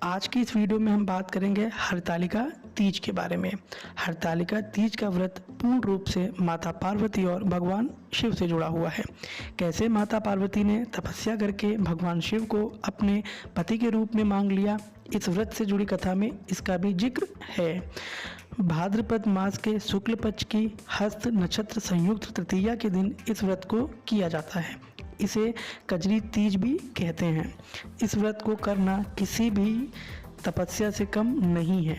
आज की इस वीडियो में हम बात करेंगे हरतालिका तीज के बारे में। हरतालिका तीज का व्रत पूर्ण रूप से माता पार्वती और भगवान शिव से जुड़ा हुआ है। कैसे माता पार्वती ने तपस्या करके भगवान शिव को अपने पति के रूप में मांग लिया, इस व्रत से जुड़ी कथा में इसका भी जिक्र है। भाद्रपद मास के शुक्ल पक्ष की हस्त नक्षत्र संयुक्त तृतीया के दिन इस व्रत को किया जाता है। इसे कजरी तीज भी कहते हैं। इस व्रत को करना किसी भी तपस्या से कम नहीं है।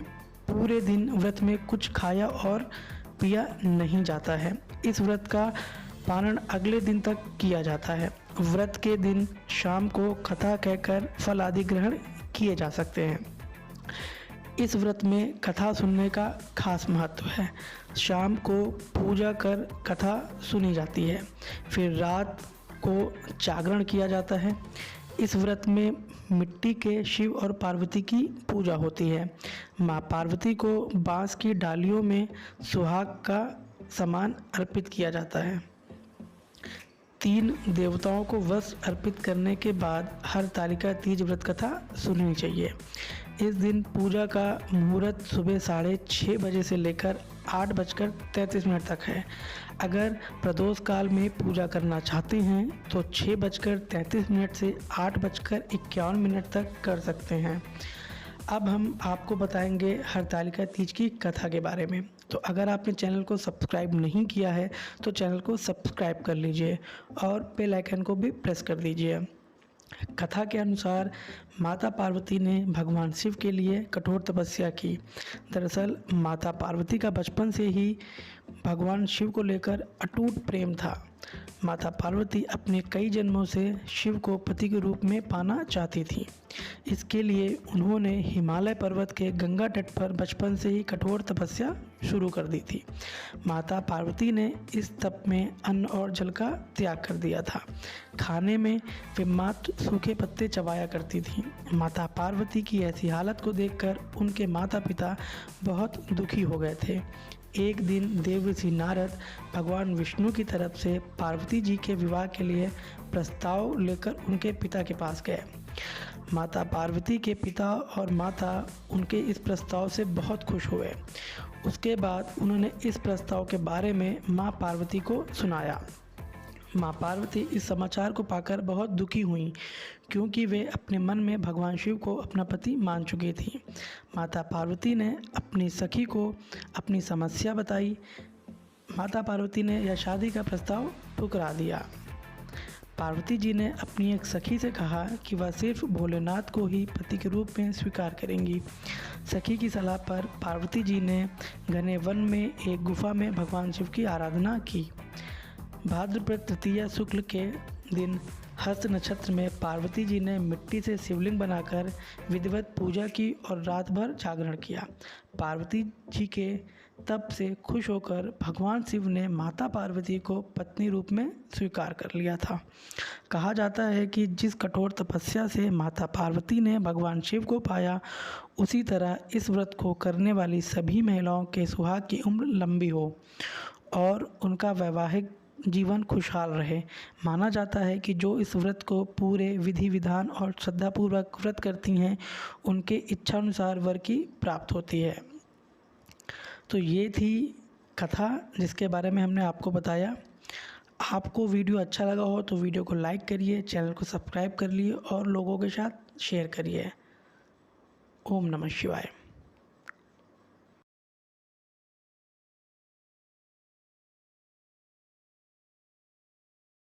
पूरे दिन व्रत में कुछ खाया और पिया नहीं जाता है। इस व्रत का पालन अगले दिन तक किया जाता है। व्रत के दिन शाम को कथा कहकर फल आदि ग्रहण किए जा सकते हैं। इस व्रत में कथा सुनने का खास महत्व है। शाम को पूजा कर कथा सुनी जाती है, फिर रात को जागरण किया जाता है। इस व्रत में मिट्टी के शिव और पार्वती की पूजा होती है। माँ पार्वती को बांस की डालियों में सुहाग का सामान अर्पित किया जाता है। 3 देवताओं को वस्त्र अर्पित करने के बाद हरतालिका तीज व्रत कथा सुननी चाहिए। इस दिन पूजा का मुहूर्त सुबह 6:30 बजे से लेकर 8:33 तक है। अगर प्रदोष काल में पूजा करना चाहते हैं तो 6:33 से 8:51 तक कर सकते हैं। अब हम आपको बताएंगे हरतालिका तीज की कथा के बारे में। तो अगर आपने चैनल को सब्सक्राइब नहीं किया है तो चैनल को सब्सक्राइब कर लीजिए और बेल आइकन को भी प्रेस कर दीजिए। कथा के अनुसार माता पार्वती ने भगवान शिव के लिए कठोर तपस्या की। दरअसल माता पार्वती का बचपन से ही भगवान शिव को लेकर अटूट प्रेम था। माता पार्वती अपने कई जन्मों से शिव को पति के रूप में पाना चाहती थी। इसके लिए उन्होंने हिमालय पर्वत के गंगा तट पर बचपन से ही कठोर तपस्या शुरू कर दी थी। माता पार्वती ने इस तप में अन्न और जल का त्याग कर दिया था। खाने में वे मात्र सूखे पत्ते चबाया करती थी। माता पार्वती की ऐसी हालत को देखकर उनके माता पिता बहुत दुखी हो गए थे। एक दिन देवर्षि नारद भगवान विष्णु की तरफ से पार्वती जी के विवाह के लिए प्रस्ताव लेकर उनके पिता के पास गए। माता पार्वती के पिता और माता उनके इस प्रस्ताव से बहुत खुश हुए। उसके बाद उन्होंने इस प्रस्ताव के बारे में माँ पार्वती को सुनाया। माँ पार्वती इस समाचार को पाकर बहुत दुखी हुई, क्योंकि वे अपने मन में भगवान शिव को अपना पति मान चुकी थी। माता पार्वती ने अपनी सखी को अपनी समस्या बताई। माता पार्वती ने यह शादी का प्रस्ताव ठुकरा दिया। पार्वती जी ने अपनी एक सखी से कहा कि वह सिर्फ भोलेनाथ को ही पति के रूप में स्वीकार करेंगी। सखी की सलाह पर पार्वती जी ने घने वन में एक गुफा में भगवान शिव की आराधना की। भाद्रपद तृतीया शुक्ल के दिन हस्त नक्षत्र में पार्वती जी ने मिट्टी से शिवलिंग बनाकर विधिवत पूजा की और रात भर जागरण किया। पार्वती जी के तप से खुश होकर भगवान शिव ने माता पार्वती को पत्नी रूप में स्वीकार कर लिया था। कहा जाता है कि जिस कठोर तपस्या से माता पार्वती ने भगवान शिव को पाया, उसी तरह इस व्रत को करने वाली सभी महिलाओं के सुहाग की उम्र लंबी हो और उनका वैवाहिक जीवन खुशहाल रहे। माना जाता है कि जो इस व्रत को पूरे विधि विधान और श्रद्धापूर्वक व्रत करती हैं, उनके इच्छानुसार वर की प्राप्त होती है। तो ये थी कथा जिसके बारे में हमने आपको बताया। आपको वीडियो अच्छा लगा हो तो वीडियो को लाइक करिए, चैनल को सब्सक्राइब कर लिए और लोगों के साथ शेयर करिए। ओम नमः शिवाय।